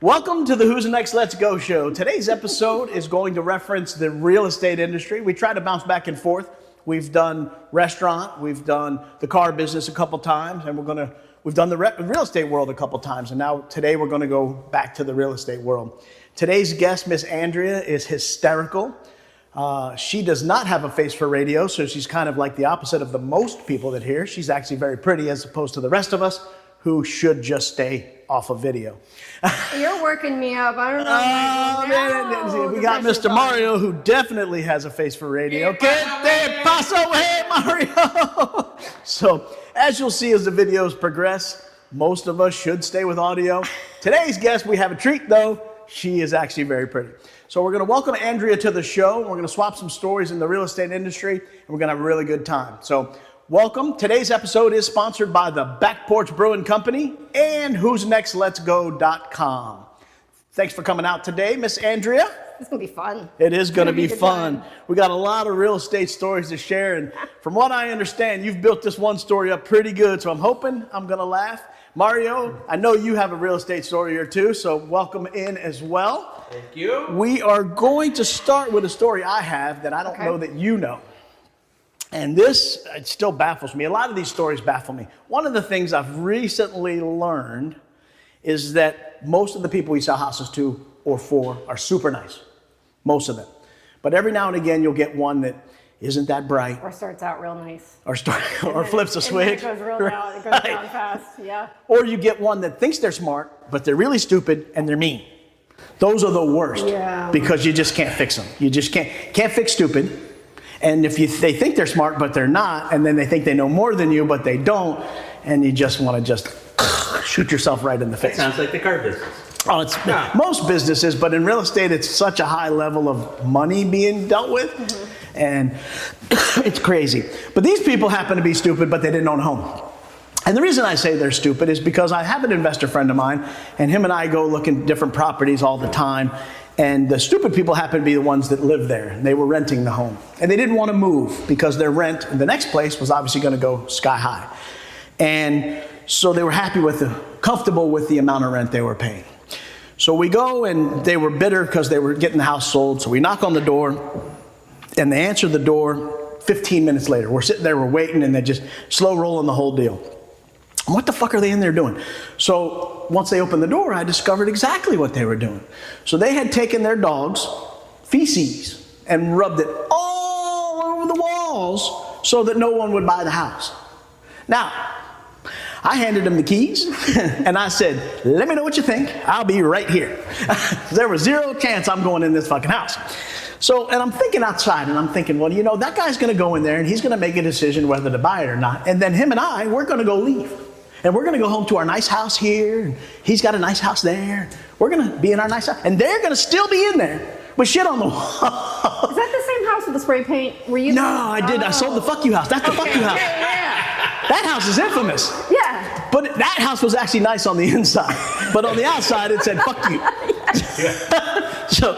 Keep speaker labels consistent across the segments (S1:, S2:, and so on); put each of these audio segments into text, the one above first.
S1: Welcome to the Who's Next Let's Go show. Today's episode is going to reference the real estate industry. We try to bounce back and forth. We've done restaurant, we've done the car business a couple times, and we've done the real estate world a couple times, and now today we're going to go back to the real estate world. Today's guest, Miss Andrea, is hysterical. She does not have a face for radio, so she's kind of like the opposite of the most people that hear. She's actually very pretty as opposed to the rest of us who should just stay off of video.
S2: You're working me up. I don't know.
S1: We got Mr. Mario, who definitely has a face for radio. Que te paso, hey, Mario! So, as you'll see as the videos progress, most of us should stay with audio. Today's guest, we have a treat though. She is actually very pretty. So we're going to welcome Andrea to the show. We're going to swap some stories in the real estate industry, and we're going to have a really good time. So welcome. Today's episode is sponsored by the Back Porch Brewing Company and who'snextletsgo.com. Thanks for coming out today, Miss Andrea.
S2: It's going to be fun.
S1: It is going to be fun. We got a lot of real estate stories to share, and from what I understand, you've built this one story up pretty good, so I'm hoping I'm going to laugh. Mario, I know you have a real estate story or two, so welcome in as well.
S3: Thank you.
S1: We are going to start with a story I have that I don't know that you know. And this, it still baffles me. A lot of these stories baffle me. One of the things I've recently learned is that most of the people we sell houses to or for are super nice. Most of them. But every now and again, you'll get one that isn't that bright.
S2: Or starts out real nice.
S1: Or flips a switch.
S2: It goes real down. It goes down fast. Yeah.
S1: Or you get one that thinks they're smart, but they're really stupid and they're mean. Those are the worst.
S2: Yeah.
S1: Because you just can't fix them. You just can't fix stupid. And if they think they're smart, but they're not, and then they think they know more than you, but they don't, and you just want to shoot yourself right in the face.
S3: That sounds like the car business.
S1: Oh, it's most businesses, but in real estate, it's such a high level of money being dealt with, and it's crazy. But these people happen to be stupid, but they didn't own a home. And the reason I say they're stupid is because I have an investor friend of mine, and him and I go look at different properties all the time, and the stupid people happen to be the ones that live there. They were renting the home, and they didn't want to move because their rent in the next place was obviously going to go sky high. And so they were comfortable with the amount of rent they were paying. So we go, and they were bitter because they were getting the house sold. So we knock on the door, and they answer the door 15 minutes later. We're sitting there, we're waiting, and they just slow rolling the whole deal. What the fuck are they in there doing? So once they opened the door, I discovered exactly what they were doing. So they had taken their dog's feces and rubbed it all over the walls so that no one would buy the house. Now, I handed them the keys, and I said, let me know what you think. I'll be right here. There was zero chance I'm going in this fucking house. So, and I'm thinking outside, and I'm thinking, well, that guy's going to go in there, and he's going to make a decision whether to buy it or not. And then him and I, we're going to go leave. And we're going to go home to our nice house here, and he's got a nice house there. We're going to be in our nice house, and they're going to still be in there with shit on the wall.
S2: Is that the same house with the spray paint?
S1: No, I did. I sold the fuck you house. That's the fuck you house.
S2: Yeah.
S1: That house is infamous.
S2: Yeah.
S1: But that house was actually nice on the inside. But on the outside, it said, fuck you. So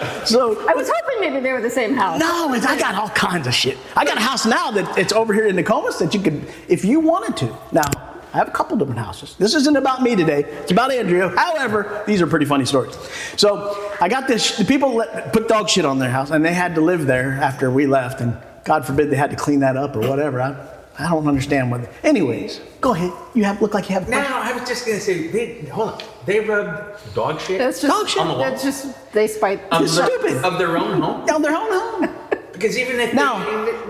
S2: I was hoping maybe they were the same house.
S1: No, I got all kinds of shit. I got a house now that it's over here in Nokomis that you could, if you wanted to. Now, I have a couple different houses. This isn't about me today. It's about Andrea. However, these are pretty funny stories. So I got this. The people put dog shit on their house, and they had to live there after we left. And God forbid they had to clean that up or whatever. I don't understand what. Anyways, go ahead. Look like you have.
S3: No, I was just gonna say. They rubbed dog shit.
S2: That's just
S1: dog shit.
S3: On the wall.
S2: That's just they spite.
S1: It's stupid.
S3: Of their own home.
S1: On their own home.
S3: Because even if
S1: Now,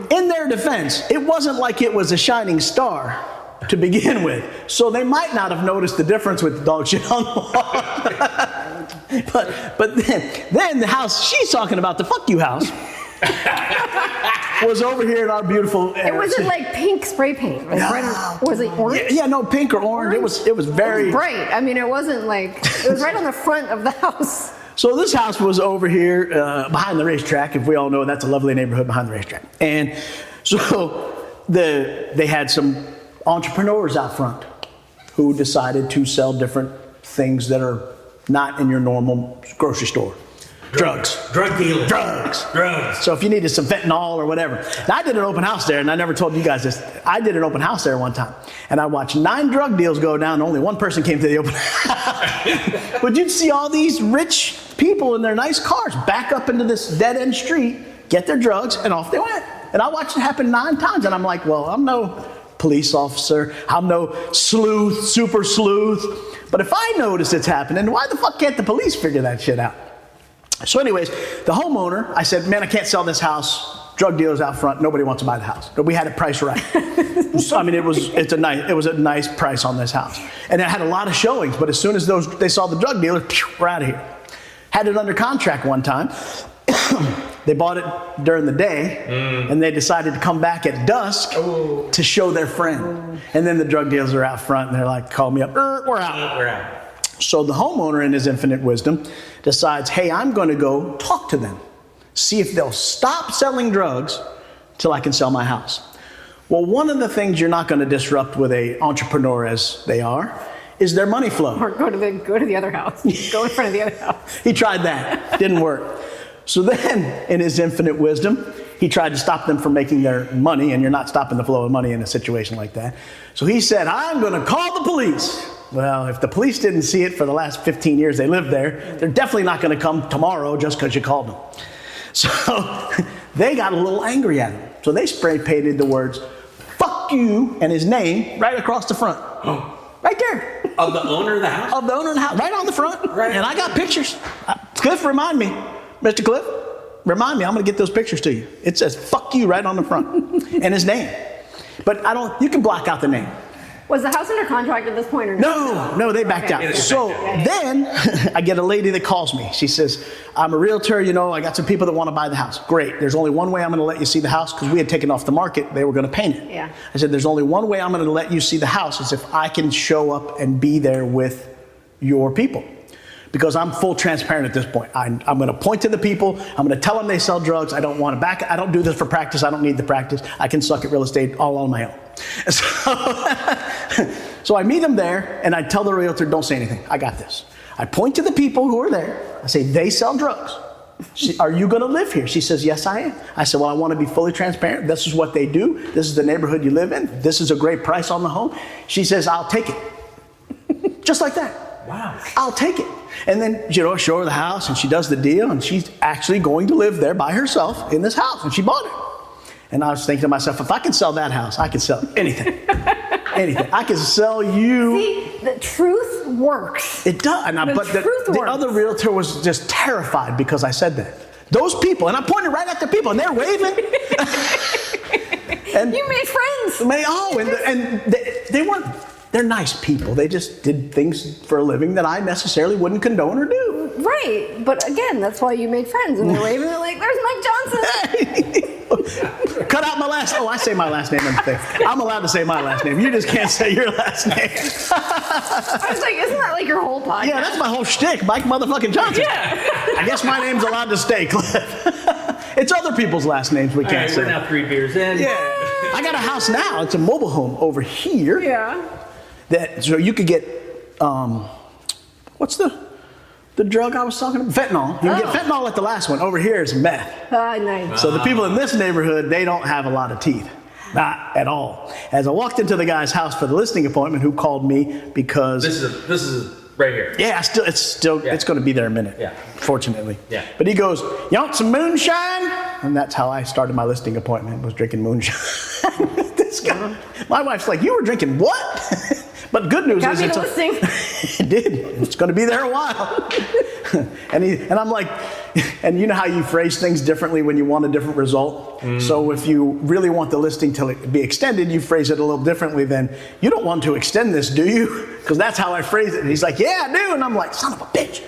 S1: in their defense, it wasn't like it was a shining star to begin with. So they might not have noticed the difference with the dog shit on the wall. but then the house she's talking about, the fuck you house, was over here in our beautiful.
S2: It wasn't like pink spray paint. Was it orange?
S1: Yeah, no, pink or orange. It was very
S2: bright. I mean, it wasn't like it was right on the front of the house.
S1: So this house was over here behind the racetrack. If we all know, that's a lovely neighborhood behind the racetrack. And so they had some entrepreneurs out front who decided to sell different things that are not in your normal grocery store. Drugs.
S3: Drug dealers.
S1: Drugs.
S3: Drugs.
S1: So if you needed some fentanyl or whatever. And I did an open house there, and I never told you guys this. I did an open house there one time, and I watched 9 drug deals go down, and only one person came to the open house. But you'd see all these rich people in their nice cars back up into this dead-end street, get their drugs, and off they went. And I watched it happen 9 times, and I'm like, well, I'm no police officer. I'm no sleuth, super sleuth. But if I notice it's happening, why the fuck can't the police figure that shit out? So anyways, the homeowner, I said, man, I can't sell this house. Drug dealers out front. Nobody wants to buy the house. But we had it priced right. I mean, it was a nice price on this house. And it had a lot of showings. But as soon as they saw the drug dealers, we're out of here. Had it under contract one time. They bought it during the day, and they decided to come back at dusk to show their friend. And then the drug dealers are out front, and they're like, call me up. We're out.
S3: We're out.
S1: So the homeowner, in his infinite wisdom, decides, hey, I'm going to go talk to them. See if they'll stop selling drugs till I can sell my house. Well, one of the things you're not going to disrupt with an entrepreneur as they are is their money flow.
S2: Or go to the other house. Go in front of the other house.
S1: He tried that. Didn't work. So then, in his infinite wisdom, he tried to stop them from making their money, and you're not stopping the flow of money in a situation like that. So he said, I'm going to call the police. Well, if the police didn't see it for the last 15 years they lived there, they're definitely not going to come tomorrow just because you called them. So they got a little angry at him. So they spray painted the words, fuck you, and his name right across the front. Right there.
S3: Of the owner of the house?
S1: Of the owner of the house, right on the front.
S3: Right.
S1: And I got pictures. Cliff, remind me. Mr. Cliff, remind me. I'm going to get those pictures to you. It says, fuck you right on the front. And his name. But you can block out the name.
S2: Was the house under contract at this point or
S1: No, they backed out. So then I get a lady that calls me. She says, I'm a realtor, I got some people that want to buy the house. Great. There's only one way I'm going to let you see the house because we had taken off the market. They were going to paint it.
S2: Yeah.
S1: I said, there's only one way I'm going to let you see the house is if I can show up and be there with your people. Because I'm full transparent at this point. I'm going to point to the people. I'm going to tell them they sell drugs. I don't want to back. I don't do this for practice. I don't need the practice. I can suck at real estate all on my own. So I meet them there, and I tell the realtor, don't say anything. I got this. I point to the people who are there. I say, they sell drugs. Are you going to live here? She says, yes, I am. I said, well, I want to be fully transparent. This is what they do. This is the neighborhood you live in. This is a great price on the home. She says, I'll take it. Just like that.
S3: Wow.
S1: I'll take it. And then, show her the house, and she does the deal, and she's actually going to live there by herself in this house, and she bought it. And I was thinking to myself, if I can sell that house, I can sell anything. Anything. I can sell you.
S2: See, the truth works.
S1: It does. But the other realtor was just terrified because I said that. Those people, and I pointed right at the people, and they're waving. And
S2: you made friends.
S1: And they weren't. They're nice people. They just did things for a living that I necessarily wouldn't condone or do.
S2: Right. But again, that's why you made friends. And they're waving. They're like, there's Mike Johnson.
S1: Cut out my last. Oh, I say my last name on the thing. I'm allowed to say my last name. You just can't say your last name.
S2: I was like, isn't that like your whole podcast?
S1: Yeah, that's my whole shtick, Mike motherfucking Johnson.
S2: Yeah.
S1: I guess my name's allowed to stay, Cliff. It's other people's last names we can't say.
S3: We're now 3 beers in.
S1: Yeah. I got a house now. It's a mobile home over here.
S2: Yeah.
S1: So you could get, what's the drug I was talking about? Fentanyl. You can get fentanyl at the last one. Over here is meth.
S2: Nice.
S1: So the people in this neighborhood, they don't have a lot of teeth. Not at all. As I walked into the guy's house for the listing appointment, who called me because
S3: This is right here.
S1: yeah, it's going to be there in a minute.
S3: Yeah.
S1: Fortunately.
S3: Yeah.
S1: But he goes, you want some moonshine? And that's how I started my listing appointment, was drinking moonshine. This guy, my wife's like, you were drinking what? But good news
S2: Got
S1: is
S2: me
S1: it's
S2: the listing.
S1: it did. It's going to be there a while. and I'm like, and you know how you phrase things differently when you want a different result? So if you really want the listing to be extended, you phrase it a little differently than, you don't want to extend this, do you? Because that's how I phrase it. And he's like, yeah, I do. And I'm like, son of a bitch.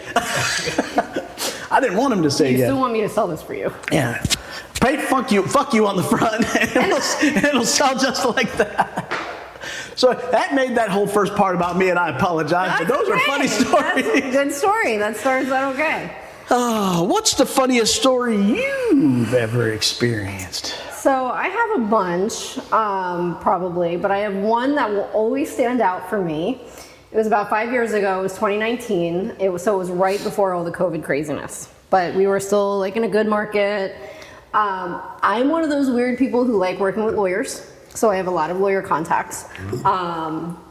S1: I didn't want him to say
S2: You
S1: yeah.
S2: still want me to sell this for you.
S1: Yeah. Paint fuck you on the front, and it'll sell just like that. So that made that whole first part about me, and I apologize, but those are funny stories.
S2: That's a good story. That starts out okay.
S1: Oh, what's the funniest story you've ever experienced?
S2: So I have a bunch, probably, but I have one that will always stand out for me. It was about 5 years ago. It was 2019. So it was right before all the COVID craziness. but we were still like in a good market. I'm one of those weird people who like working with lawyers. So I have a lot of lawyer contacts,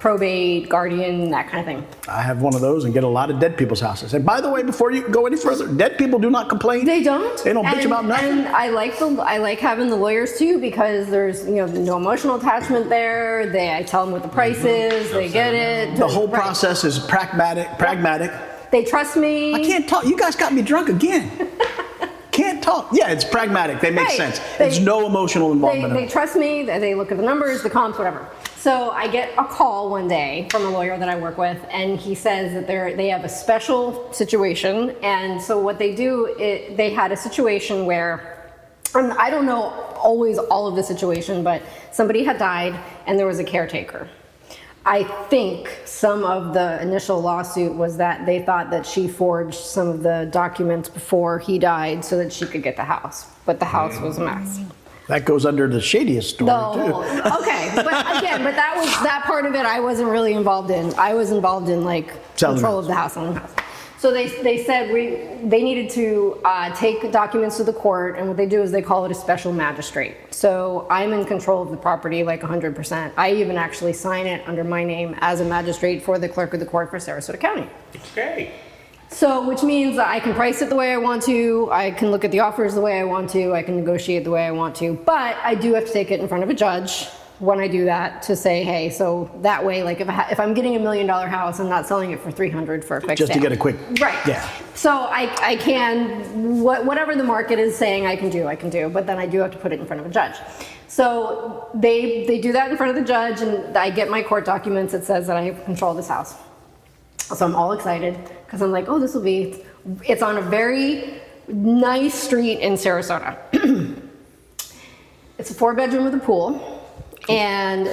S2: probate, guardian, that kind of thing.
S1: I have one of those and get a lot of dead people's houses. And by the way, before you go any further, dead people do not complain.
S2: They don't.
S1: They don't bitch about nothing.
S2: And I like having the lawyers too, because there's no emotional attachment there. I tell them what the price is. They get it.
S1: The whole process is pragmatic.
S2: They trust me.
S1: I can't talk. You guys got me drunk again. Can't talk. Yeah, it's pragmatic. They make sense. There's no emotional involvement.
S2: They trust me. They look at the numbers, the comps, whatever. So I get a call one day from a lawyer that I work with, and he says that they have a special situation. And so what they do, they had a situation where, and I don't know always all of the situation, but somebody had died and there was a caretaker. I think some of the initial lawsuit was that they thought that she forged some of the documents before he died so that she could get the house. But the house was a mess.
S1: That goes under the shadiest story, too.
S2: Okay, but again, that part of it I wasn't really involved in. I was involved in control of the house, selling the house. So they said they needed to take documents to the court, and what they do is they call it a special magistrate. So I'm in control of the property 100%. I even actually sign it under my name as a magistrate for the clerk of the court for Sarasota County.
S3: Okay.
S2: So, which means that I can price it the way I want to, I can look at the offers the way I want to, I can negotiate the way I want to, but I do have to take it in front of a judge when I do that to say, hey, so that way, if I'm getting $1 million house, I'm not selling it for $300 for a quick
S1: just
S2: sale.
S1: to get a quick,
S2: right?
S1: Yeah.
S2: So I can whatever the market is saying I can do, but then I do have to put it in front of a judge. So they do that in front of the judge, and I get my court documents that says that I have control of this house. So I'm all excited because I'm like, oh, it's on a very nice street in Sarasota. It's a 4-bedroom with a pool. And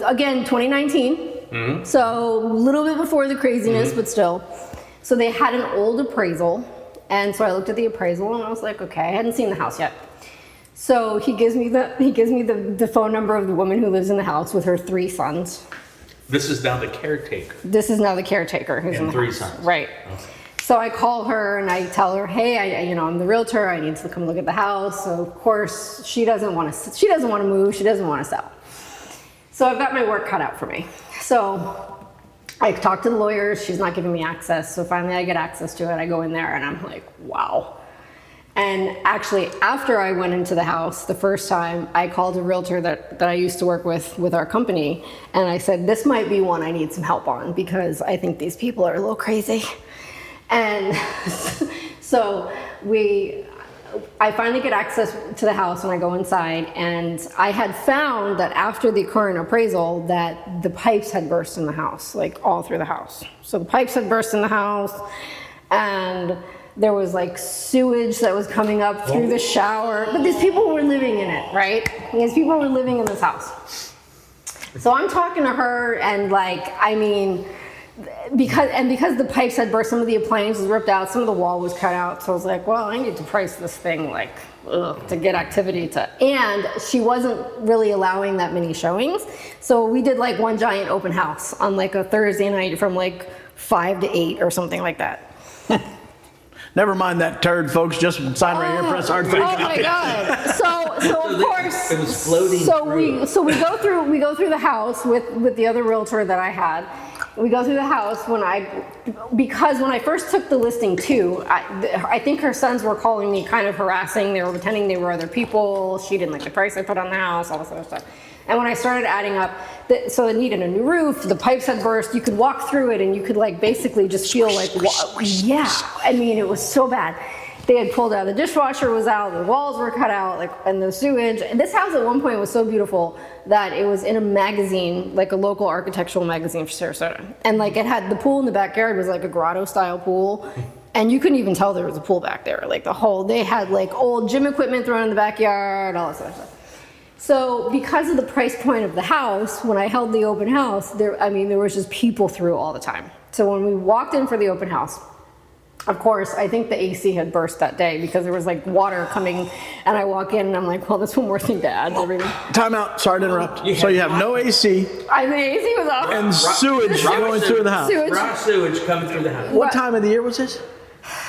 S2: again, 2019. So a little bit before the craziness, but still. So they had an old appraisal. And so I looked at the appraisal and I was like, okay, I hadn't seen the house yet. So he gives me the phone number of the woman who lives in the house with her 3 sons.
S3: This is now the caretaker.
S2: This is now the caretaker who's in the
S3: 3
S2: house.
S3: sons.
S2: Right. Okay. So I call her and I tell her, hey, I'm the realtor. I need to come look at the house. So of course she doesn't want to move. She doesn't want to sell. So I've got my work cut out for me. So I talked to the lawyers. She's not giving me access. So finally I get access to it. I go in there and I'm like, wow. And actually, after I went into the house the first time, I called a realtor that I used to work with our company. And I said, this might be one I need some help on because I think these people are a little crazy. And so I finally get access to the house and I go inside, and I had found that after the current appraisal that the pipes had burst in the house, all through the house. So the pipes had burst in the house, and there was sewage that was coming up through the shower. But these people were living in it, right? These people were living in this house. So I'm talking to her, and because the pipes had burst, some of the appliances ripped out, some of the wall was cut out. So I was like, well, I need to price this thing to get activity to. And she wasn't really allowing that many showings. So we did one giant open house on a Thursday night from 5 to 8 or something like that.
S1: Never mind that turd, folks. Just sign right here, press hard for
S2: Oh my God! So of course,
S3: it was floating.
S2: So we go through the house with the other realtor that I had. We go through the house because when I first took the listing too, I think her sons were calling me kind of harassing. They were pretending they were other people. She didn't like the price I put on the house, all this other stuff. And when I started adding up, so it needed a new roof, the pipes had burst, you could walk through it and you could basically just feel yeah. I mean, it was so bad. They had pulled out, the dishwasher was out, the walls were cut out, and the sewage. And this house at one point was so beautiful that it was in a magazine, a local architectural magazine for Sarasota. And it had, the pool in the backyard was a grotto style pool. And you couldn't even tell there was a pool back there. They had old gym equipment thrown in the backyard, all this other stuff. So because of the price point of the house, when I held the open house, there was just people through all the time. So when we walked in for the open house, of course, I think the AC had burst that day because there was water coming, and I walk in and I'm like, well, that's one more thing to add to everything.
S1: Time out. Sorry to interrupt. So you have no AC.
S2: The AC was off.
S1: And sewage going through the house.
S3: Raw sewage coming through the house.
S1: What time of the year was this?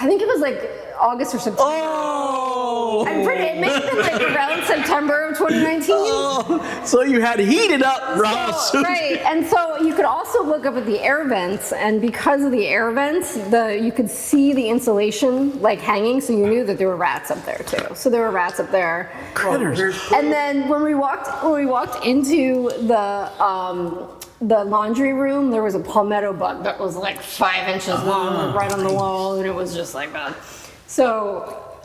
S2: I think it was like August or September.
S1: Oh!
S2: It may have been like around September of 2019.
S1: Oh, so you had heated up raw sushi.
S2: Right, and so you could also look up at the air vents, and because of the air vents, you could see the insulation like hanging, so you knew that there were rats up there too. So there were rats up there.
S1: Critters.
S2: And then when we walked into the laundry room, there was a palmetto bug that was like 5 inches long, right on the wall, and it was just like that.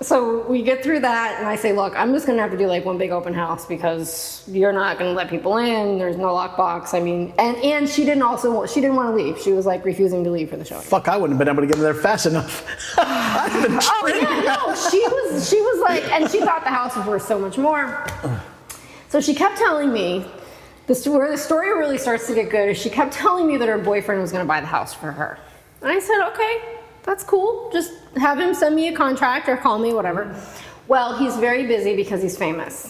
S2: So we get through that, and I say, look, I'm just gonna have to do like one big open house because you're not gonna let people in. There's no lockbox. I mean, and she didn't want to leave. She was like refusing to leave for the show.
S1: Fuck, I wouldn't have been able to get in there fast enough. I've been
S2: No, she was like, and she thought the house was worth so much more. So she kept telling me, where the story really starts to get good is she kept telling me that her boyfriend was going to buy the house for her. And I said, okay, that's cool. Just have him send me a contract or call me, whatever. Well, he's very busy because he's famous.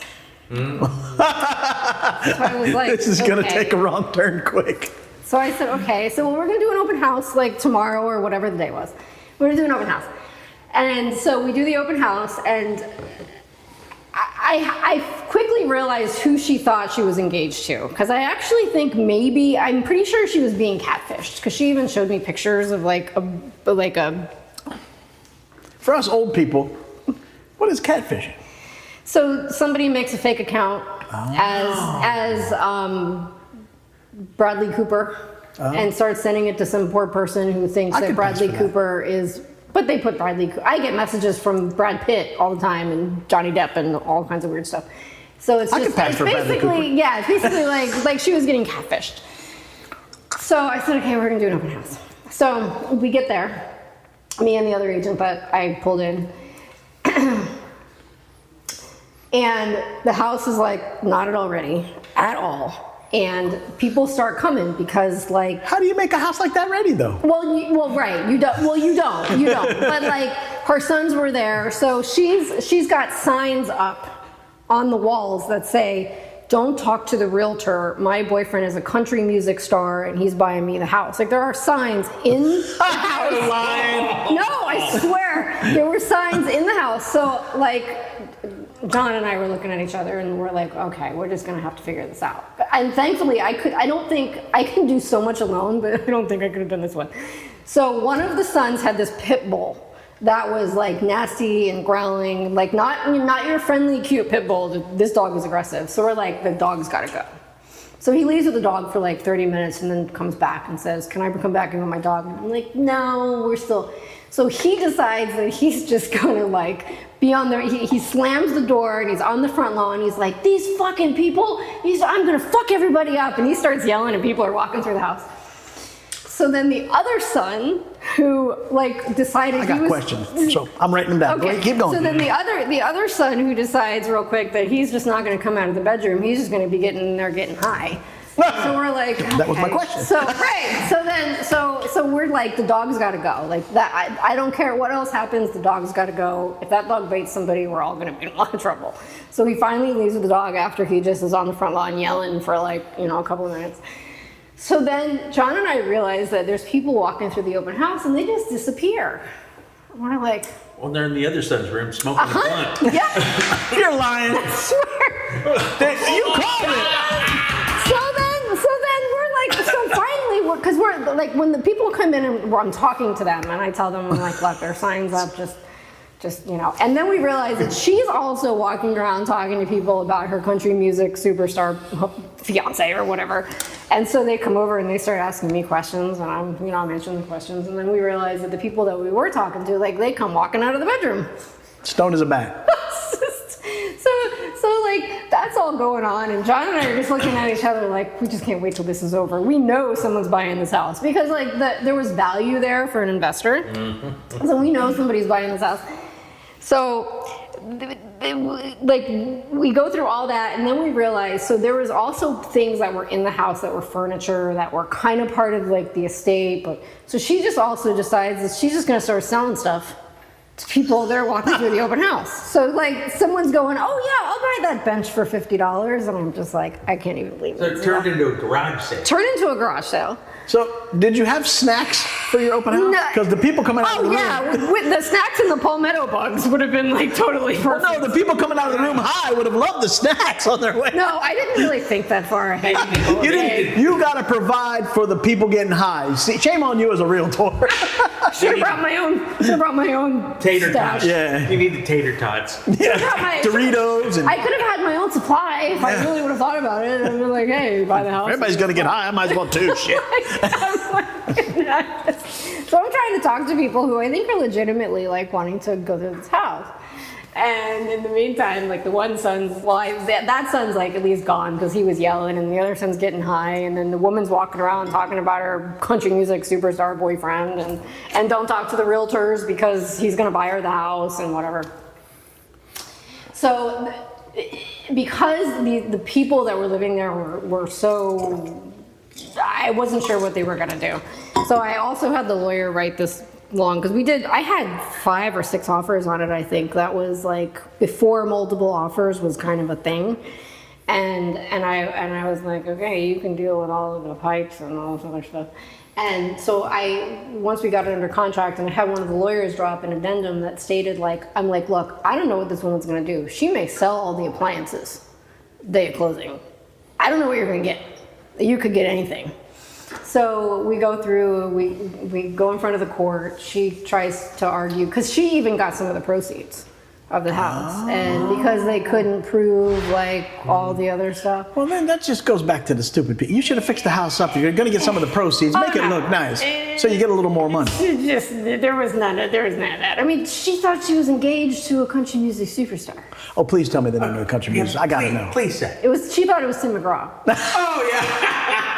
S2: So I was like,
S1: this is going to
S2: okay.
S1: take a wrong turn quick.
S2: So I said, okay, so we're going to do an open house like tomorrow or whatever the day was. We're going to do an open house. And so we do the open house, and I quickly realized who she thought she was engaged to, because I actually think I'm pretty sure she was being catfished, because she even showed me pictures of like a.
S1: For us old people, what is catfishing?
S2: So somebody makes a fake account as Bradley Cooper and starts sending it to some poor person who thinks that Bradley Cooper is. But they put I get messages from Brad Pitt all the time and Johnny Depp and all kinds of weird stuff. So it's just it's basically like she was getting catfished. So I said, okay, we're gonna do an open house. So we get there, me and the other agent that I pulled in, and the house is like not at all ready at all. And people start coming because, like,
S1: how do you make a house like that ready, though?
S2: Right, you don't. But like, her sons were there, so she's got signs up on the walls that say, "Don't talk to the realtor. My boyfriend is a country music star, and he's buying me the house." Like, there are signs in the house.
S1: Lying.
S2: No, I swear, there were signs in the house. So, like, John and I were looking at each other and we're like, okay, we're just gonna have to figure this out. And thankfully, I don't think I can do so much alone, but I don't think I could have done this one. So one of the sons had this pit bull that was like nasty and growling, like not your friendly, cute pit bull. This dog was aggressive. So we're like, the dog's gotta go. So he leaves with the dog for like 30 minutes and then comes back and says, can I come back and get my dog? And I'm like, no, we're still. So he decides that he's just gonna like be on there. He slams the door and he's on the front lawn. He's like, these fucking people, I'm gonna fuck everybody up. And he starts yelling and people are walking through the house. So then the other son, who like decided
S1: I got questions, so I'm writing them down.
S2: Okay.
S1: Keep going.
S2: So then the other son who decides real quick that he's just not gonna come out of the bedroom, he's just gonna be getting in there getting high. So we're like, okay.
S1: That was my question.
S2: So we're like, the dog's got to go. Like that, I don't care what else happens. The dog's got to go. If that dog bites somebody, we're all going to be in a lot of trouble. So he finally leaves with the dog after he just is on the front lawn yelling for like a couple of minutes. So then John and I realize that there's people walking through the open house and they just disappear. And we're like,
S4: well, they're in the other son's room smoking a blunt.
S2: Yeah.
S1: You're lying.
S2: I swear.
S1: You called it.
S2: So then we're like, so finally, because we're like, when the people come in and I'm talking to them and I tell them, I'm like, look, their signs up, just, and then we realize that she's also walking around talking to people about her country music superstar fiance or whatever. And so they come over and they start asking me questions and I'm answering the questions. And then we realize that the people that we were talking to, like, they come walking out of the bedroom.
S1: Stone as a bat.
S2: So like that's all going on, and John and I are just looking at each other like, we just can't wait till this is over. We know someone's buying this house because like there was value there for an investor. Mm-hmm. So we know somebody's buying this house. So like we go through all that, and then we realize, so there was also things that were in the house that were furniture that were kind of part of like the estate. But so she just also decides that she's just going to start selling stuff to people that are walking through the open house. So like someone's going, oh yeah, I'll buy that bench for $50, and I'm just like, I can't even believe it.
S3: So it turned into a garage sale.
S2: Turned into a garage sale.
S1: So did you have snacks for your open house?
S2: No.
S1: Because the people coming out of the room.
S2: With the snacks and the palmetto bugs would have been like totally
S1: Well,
S2: perfect.
S1: no, the people coming out of the room high would have loved the snacks on their way.
S2: No, I didn't really think that far ahead.
S1: You didn't. You got to provide for the people getting high. See, shame on you as a realtor.
S2: Should have brought my own
S4: Tater
S2: stash.
S4: tots.
S1: Yeah.
S4: You need the tater tots.
S1: Doritos and
S2: I could have had my own supply if I really would have thought about it. I'd be like, hey, buy the house.
S1: everybody's gonna get high. I might as well too. Shit.
S2: So I'm trying to talk to people who I think are legitimately like wanting to go to this house. And in the meantime, like the one son's, that son's like at least gone because he was yelling, and the other son's getting high, and then the woman's walking around talking about her country music superstar boyfriend, and don't talk to the realtors because he's gonna buy her the house and whatever. So because the people that were living there were so, I wasn't sure what they were gonna do. So I also had the lawyer write this long, because I had 5 or 6 offers on it, I think. That was like before multiple offers was kind of a thing. And I was like, okay, you can deal with all of the pipes and all this other stuff. And so once we got it under contract, and I had one of the lawyers drop an addendum that stated I'm like, look, I don't know what this woman's gonna do. She may sell all the appliances day of closing. I don't know what you're gonna get. You could get anything. So we go through, we go in front of the court. She tries to argue, because she even got some of the proceeds of the house. And because they couldn't prove all the other stuff.
S1: Well, then that just goes back to the stupid people. You should have fixed the house up. You're going to get some of the proceeds. Make it look nice so you get a little more money.
S2: There was none of that. I mean, she thought she was engaged to a country music superstar.
S1: Oh, please tell me they don't know country music. I got to know.
S3: Please say.
S2: She thought it was Tim McGraw.
S3: Oh, yeah.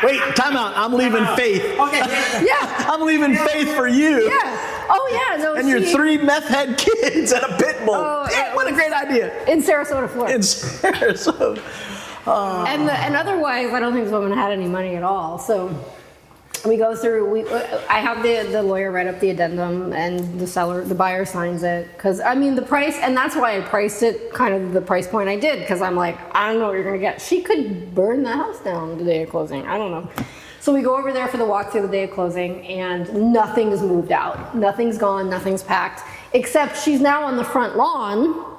S1: Wait, time out. I'm leaving Faith.
S3: Okay.
S2: Yeah.
S1: I'm leaving Faith for you.
S2: Yeah. Oh, yeah. No,
S1: And your 3 meth head kids and a pit bull.
S2: Oh,
S1: Damn, what a great idea.
S2: in Sarasota, Florida.
S1: In Sarasota.
S2: And otherwise, I don't think this woman had any money at all. So we go through. I have the lawyer write up the addendum, and the buyer signs it. Because I mean the price, and that's why I priced it kind of the price point I did. Because I'm like, I don't know what you're gonna get. She could burn the house down the day of closing. I don't know. So we go over there for the walkthrough the day of closing, and nothing is moved out. Nothing's gone. Nothing's packed. Except she's now on the front lawn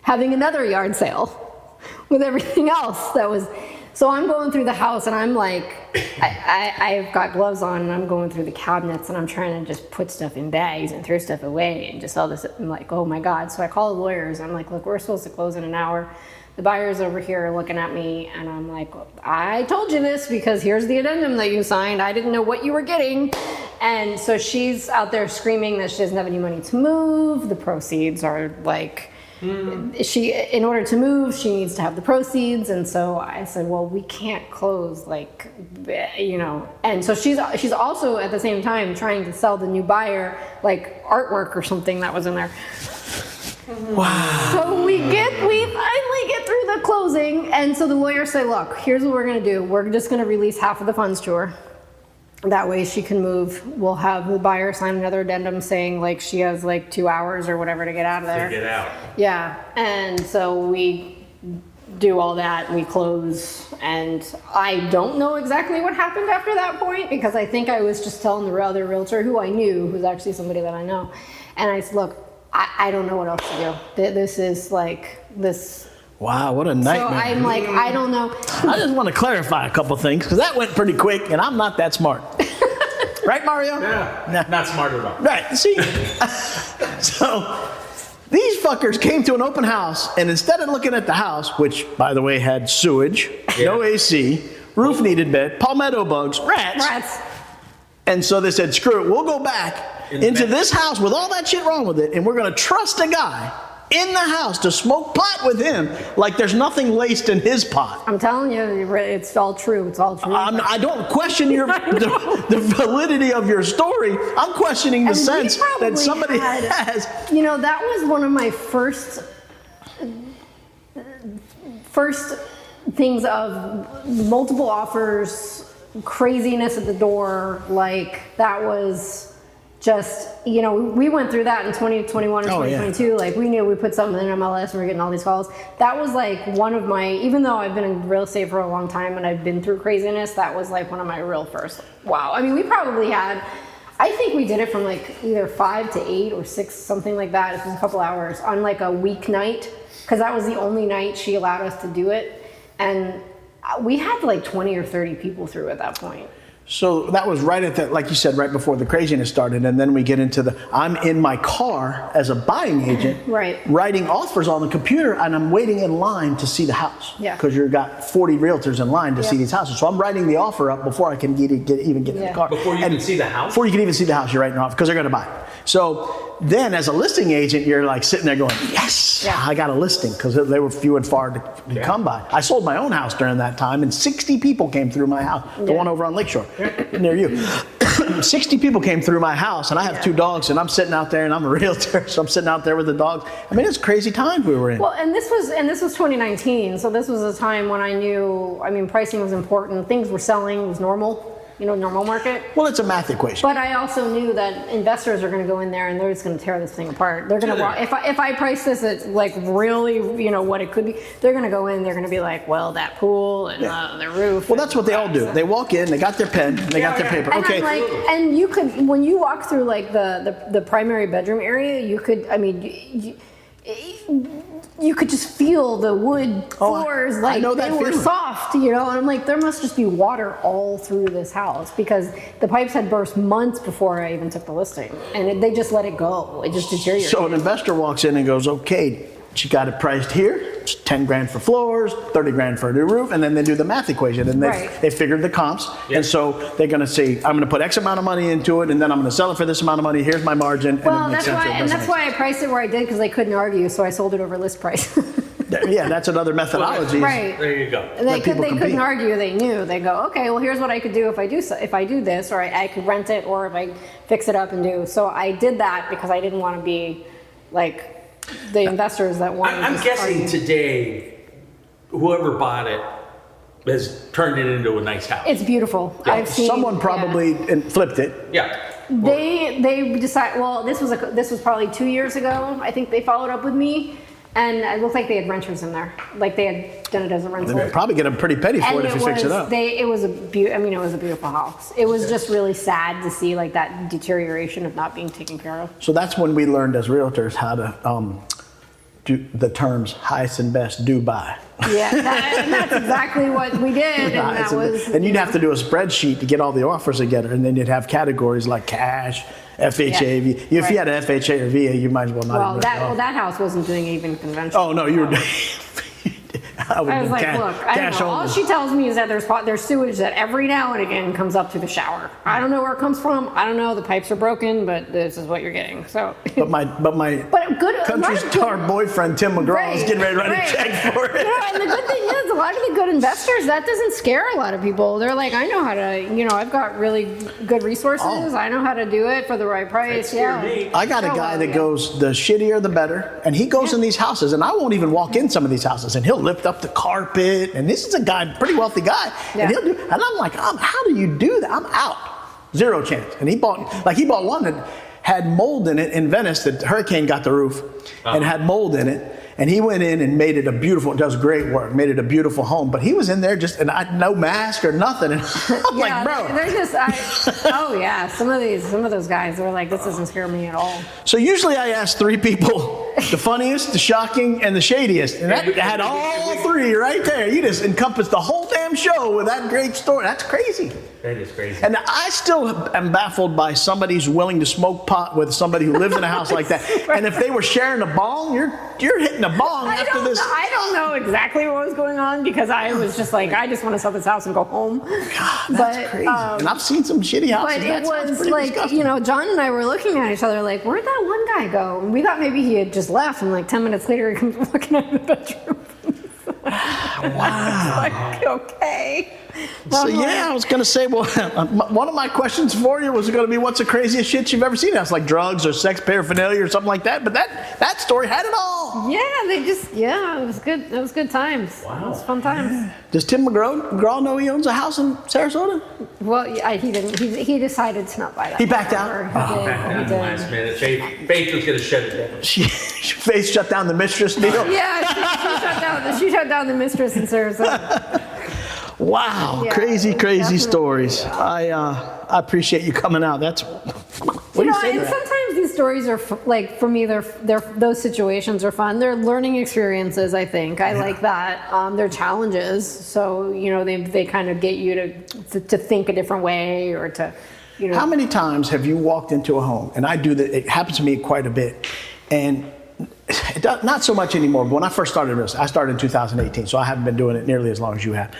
S2: having another yard sale with everything else that was. So I'm going through the house, and I'm like, I've got gloves on, and I'm going through the cabinets, and I'm trying to just put stuff in bags and throw stuff away and just all this. I'm like, oh my God. So I call the lawyers. I'm like, look, we're supposed to close in an hour. The buyer's over here looking at me, and I'm like, I told you this because here's the addendum that you signed. I didn't know what you were getting. And so she's out there screaming that she doesn't have any money to move. The proceeds are like, in order to move, she needs to have the proceeds. And so I said, well, we can't close, and so she's also at the same time trying to sell the new buyer artwork or something that was in there.
S1: Wow.
S2: So we finally get through the closing, and so the lawyers say, look, here's what we're gonna do. We're just gonna release half of the funds to her. That way she can move. We'll have the buyer sign another addendum saying she has 2 hours or whatever to get out of there.
S4: To get out.
S2: Yeah, and so we do all that, we close, and I don't know exactly what happened after that point, because I think I was just telling the other realtor who I knew, who's actually somebody that I know, and I said, look, I don't know what else to do. This is this.
S1: Wow, what a nightmare.
S2: So I'm like, I don't know.
S1: I just want to clarify a couple things, because that went pretty quick, and I'm not that smart. Right, Mario?
S3: Yeah. Not smart at all.
S1: Right, see? So these fuckers came to an open house, and instead of looking at the house, which, by the way, had sewage, no AC, roof needed bed, palmetto bugs, rats. And so they said, screw it, we'll go back into this house with all that shit wrong with it, and we're going to trust a guy in the house to smoke pot with him like there's nothing laced in his pot.
S2: I'm telling you, it's all true. It's all true.
S1: I don't question the validity of your story. I'm questioning the sense that somebody has.
S2: That was one of my first things of multiple offers, craziness at the door. That was just, we went through that in 2021 or 2022.
S1: Yeah.
S2: We knew we put something in MLS and we're getting all these calls. That was one of my, even though I've been in real estate for a long time and I've been through craziness, that was one of my real first. Wow. I mean, we probably had, I think we did it from like either 5 to 8 or 6, something like that. It was a couple hours on like a weeknight, because that was the only night she allowed us to do it. And we had like 20 or 30 people through at that point.
S1: So that was right at that, like you said, right before the craziness started. And then we get into I'm in my car as a buying agent,
S2: Right.
S1: writing offers on the computer, and I'm waiting in line to see the house.
S2: Yeah.
S1: Because you've got 40 realtors in line to see
S2: Yeah.
S1: these houses. So I'm writing the offer up before I can even get in the
S2: Yeah.
S1: car.
S3: Before you can see the house?
S1: Before you can even see the house, you're writing an offer because they're going to buy it. So then as a listing agent, you're like sitting there going, yes,
S2: Yeah.
S1: I got a listing, because they were few and far to come by. I sold my own house during that time, and 60 people came through my house, the
S2: Yeah.
S1: one over on Lakeshore near you. 60 people came through my house, and I have 2 dogs, and I'm sitting out there, and I'm a realtor, so I'm sitting out there with the dogs. I mean, it's crazy times we were in.
S2: Well, and this was 2019, so this was a time when I knew, I mean, pricing was important. Things were selling, it was normal, normal market.
S1: Well, it's a math equation.
S2: But I also knew that investors are going to go in there and they're just going to tear this thing apart. They're going to, if I price this at like really, what it could be, they're going to go in, they're going to be like, well, that pool and the roof.
S1: Well, that's what they all do. They walk in, they got their pen, they got their paper.
S2: And
S1: Okay.
S2: I'm like, and you could, when you walk through like the primary bedroom area, you could, I mean, you could just feel the wood floors,
S1: I
S2: like
S1: know that
S2: they were
S1: feeling.
S2: soft, and I'm like, there must just be water all through this house, because the pipes had burst months before I even took the listing, and they just let it go. It just deteriorated.
S1: So an investor walks in and goes, okay, she got it priced here. It's 10 grand for floors, 30 grand for a new roof, and then they do the math equation, and they figured the comps, and so they're going to say, I'm going to put X amount of money into it, and then I'm going to sell it for this amount of money. Here's my margin.
S2: Well,
S1: and it makes
S2: that's
S1: sense
S2: why,
S1: or it
S2: and
S1: doesn't
S2: that's
S1: make
S2: why I priced it where I did, because they couldn't argue, so I sold it over list price.
S1: sense. Yeah, that's another methodology.
S2: Right.
S4: There you go.
S2: And they
S1: people
S2: couldn't
S1: compete.
S2: argue. They knew. They go, okay, well, here's what I could do if I do this, or I could rent it, or if I fix it up and do. So I did that because I didn't want to be like the investors that wanted.
S4: I'm guessing today, whoever bought it has turned it into a nice house.
S2: It's beautiful. I've seen
S1: Someone probably flipped it.
S4: Yeah.
S2: They decided. Well, this was probably 2 years ago. I think they followed up with me, and it looked like they had renters in there, like they had done it as a rental.
S1: They'd probably get a pretty penny for it if you fix it up.
S2: It was a beautiful house. It was just really sad to see like that deterioration of not being taken care of.
S1: So that's when we learned as realtors how to do the terms highest and best do buy.
S2: Yeah, and that's exactly what we did, and that was.
S1: And you'd have to do a spreadsheet to get all the offers together, and then you'd have categories like cash, FHA.
S2: Yeah.
S1: If you had an FHA or VA, you might as well not.
S2: Well,
S1: even
S2: that house wasn't doing even conventional.
S1: Oh no, you were.
S2: I was like, look, I don't know. All she tells me is that there's sewage that every now and again comes up to the shower. I don't know where it comes from. I don't know. The pipes are broken, but this is what you're getting. So.
S1: But my
S2: good
S1: country star boyfriend Tim McGraw is getting ready to write a check for it.
S2: And the good thing is, a lot of the good investors, that doesn't scare a lot of people. They're like, I know how to, I've got really good resources.
S1: Oh.
S2: I know how to do it for the right price.
S4: That scared me.
S1: I got a guy that goes, the shittier the better, and he goes in these houses, and I won't even walk in some of these houses, and he'll lift up the carpet, and this is a guy, pretty wealthy guy, and and I'm like, how do you do that? I'm out, 0 chance. And he bought one that had mold in it in Venice. The hurricane got the roof and had mold in it. And he went in and made it does great work, made it a beautiful home. But he was in there no mask or nothing. And I'm like, bro.
S2: They're just, some of those guys were like, this doesn't scare me at all.
S1: So usually I ask 3 people, the funniest, the shocking, and the shadiest. And that had all 3 right there. You just encompassed the whole damn show with that great story. That's crazy.
S3: That is crazy.
S1: And I still am baffled by somebody who's willing to smoke pot with somebody who lives in a house like that. And if they were sharing a bong, you're hitting a bong after this.
S2: I don't know exactly what was going on, because I was just like, I just want to sell this house and go home.
S1: God, that's crazy. And I've seen some shitty houses.
S2: But
S1: That
S2: it
S1: sounds
S2: was
S1: pretty
S2: like,
S1: disgusting.
S2: John and I were looking at each other like, where'd that one guy go? And we thought maybe he had just left, and like 10 minutes later he comes walking out of the bedroom.
S1: Wow.
S2: Like, okay.
S1: So I was going to say, well, one of my questions for you was going to be, what's the craziest shit you've ever seen? That's like drugs or sex paraphernalia or something like that. But that story had it all.
S2: Yeah, it was good. It was good times. Wow. It was fun times.
S1: Does Tim McGraw know he owns a house in Sarasota?
S2: Well, he didn't. He decided to not buy that.
S1: He backed out?
S2: He
S4: Back down
S2: did.
S4: the last minute. Faith was going to shut it down.
S1: Faith shut down the mistress deal.
S2: Yeah, she shut down the mistress in Sarasota.
S1: Wow,
S2: Yeah,
S1: crazy
S2: definitely.
S1: stories. I appreciate you coming out. That's What do you
S2: know,
S1: say to
S2: and
S1: that?
S2: sometimes these stories are like, for me, they're those situations are fun. They're learning experiences. I think I like that. They're challenges, so you know they kind of get you to think a different way or to, you know.
S1: How many times have you walked into a home, and I do that, it happens to me quite a bit, and not so much anymore, but when I first started this, I started in 2018, so I haven't been doing it nearly as long as you have.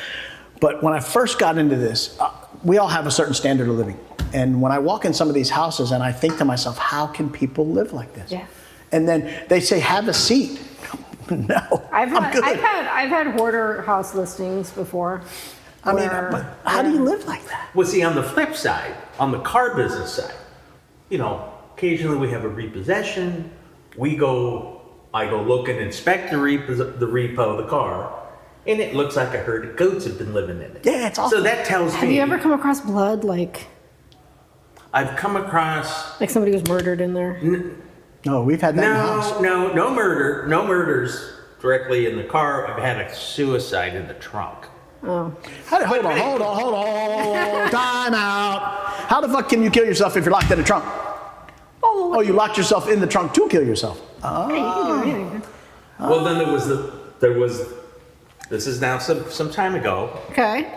S1: But when I first got into this, we all have a certain standard of living. And when I walk in some of these houses and I think to myself, how can people live like this?
S2: Yeah.
S1: And then they say, have a seat. No,
S2: I've
S1: good.
S2: had hoarder house listings before.
S1: I mean,
S2: where-
S1: but how do you live like that?
S4: Well, see, on the flip side, on the car business side, you know, occasionally we have a repossession. I go look and inspect the repo of the car, and it looks like a herd of goats have been living in it.
S1: Yeah, it's awful.
S4: So that tells
S2: Have
S4: me.
S2: you ever come across blood, like
S4: I've come across.
S2: somebody was murdered in there?
S1: No, we've had that in the house.
S4: No murders directly in the car. I've had a suicide in the trunk.
S2: Oh,
S1: Hold on. Time out. How the fuck can you kill yourself if you're locked in the trunk? Oh, you locked yourself in the trunk to kill yourself.
S2: yeah, you can do anything.
S4: Well, then there was. This is now some time ago.
S2: Okay.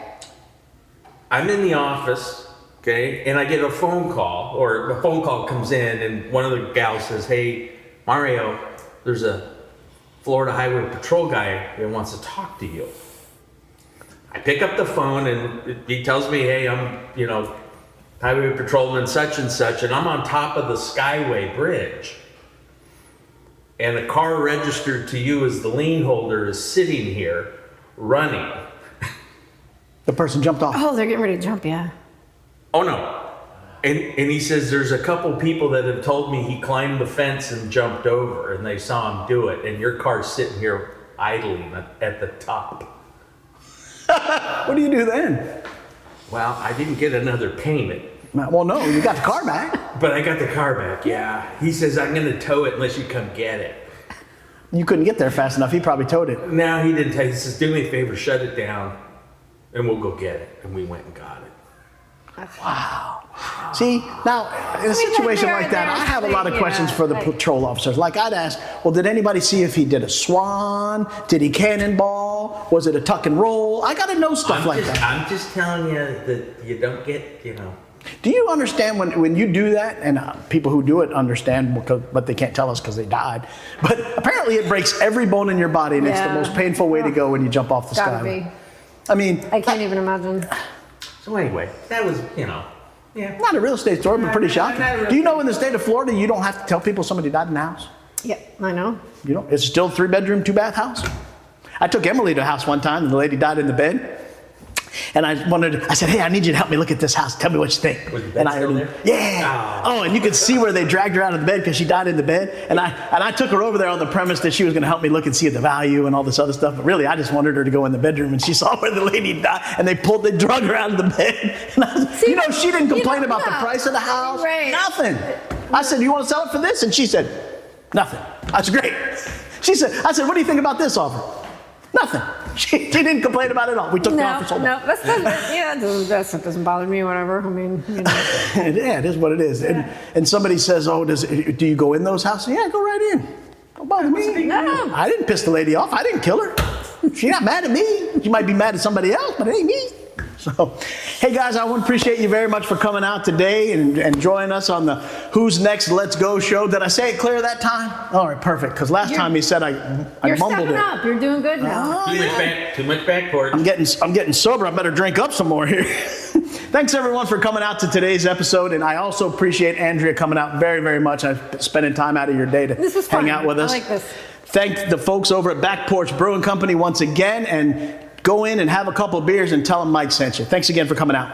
S4: I'm in the office, okay, and I get a phone call, or a phone call comes in, and one of the gals says, "Hey, Mario, there's a Florida Highway Patrol guy that wants to talk to you." I pick up the phone, and he tells me, "Hey, I'm, Highway Patrolman such and such, and I'm on top of the Skyway Bridge. And the car registered to you as the lien holder is sitting here, running."
S1: The person jumped off.
S2: Oh, they're getting ready to jump. Yeah.
S4: Oh no. And he says there's a couple people that have told me he climbed the fence and jumped over, and they saw him do it, and your car's sitting here idling at the top.
S1: What do you do then?
S4: Well, I didn't get another payment,
S1: Well, no, you got the car back.
S4: but I got the car back, yeah. He says, "I'm gonna tow it unless you come get it."
S1: You couldn't get there fast enough. He probably towed it.
S4: No, he didn't tell. He says, "Do me a favor, shut it down, and we'll go get it." And we went and got it.
S1: See, now, in a situation
S2: they're-
S1: like that, I have a lot of
S2: yeah,
S1: questions for the
S2: like-
S1: patrol officers. Like, I'd ask, well, did anybody see if he did a swan? Did he cannonball? Was it a tuck and roll? I got to know stuff like that.
S4: I'm just telling you that you don't get,
S1: Do you understand when you do that? And people who do it understand, but they can't tell us because they died. But apparently it breaks every bone in your body, and it's the
S2: Yeah.
S1: most painful way to go when you jump off the
S2: Gotta
S1: skyway.
S2: be.
S1: I mean,
S2: I can't even imagine.
S4: So anyway, that was, yeah.
S1: not a real estate story, but pretty shocking.
S4: Not a real
S1: Do you know in the state of Florida, you don't have to tell people somebody died in the house?
S2: Yeah, I know.
S1: You know, it's still a 3-bedroom, 2-bath house. I took Emily to a house one time, and the lady died in the bed. And I said, "Hey, I need you to help me look at this house. Tell me what you think."
S4: Was the bed
S1: and I
S4: still
S1: heard,
S4: there?
S1: yeah. Oh, and you could see where they dragged her out of the bed because she died in the bed. And I took her over there on the premise that she was going to help me look and see the value and all this other stuff. But really, I just wanted her to go in the bedroom, and she saw where the lady died, and they drug her out of the bed. And she didn't complain about the price of the house.
S2: Right.
S1: Nothing. I said, "You want to sell it for this?" And she said, "Nothing." I said, "Great." I said, "What do you think about this offer?" Nothing. She didn't complain about it at all. We took the offer, sold it.
S2: No, that doesn't bother me. Whatever. I mean,
S1: Yeah, it is what it is. And somebody says, "Oh, do you go in those houses?" Yeah, go right in. Don't bother me.
S2: No.
S1: I didn't piss the lady off. I didn't kill her. She's not mad at me. She might be mad at somebody else, but it ain't me. So, hey guys, I want to appreciate you very much for coming out today and joining us on the Who's Next Let's Go show. Did I say it clear that time? All right, perfect. Because last time he said I
S2: you're
S1: mumbled
S2: stepping
S1: it.
S2: up. You're doing good now.
S4: Too much back porch.
S1: I'm getting sober. I better drink up some more here. Thanks everyone for coming out to today's episode, and I also appreciate Andrea coming out very, very much and spending time out of your day to
S2: This was
S1: hang
S2: fun.
S1: out with us.
S2: I like this.
S1: Thank the folks over at Back Porch Brewing Company once again, and go in and have a couple of beers and tell them Mike sent you. Thanks again for coming out.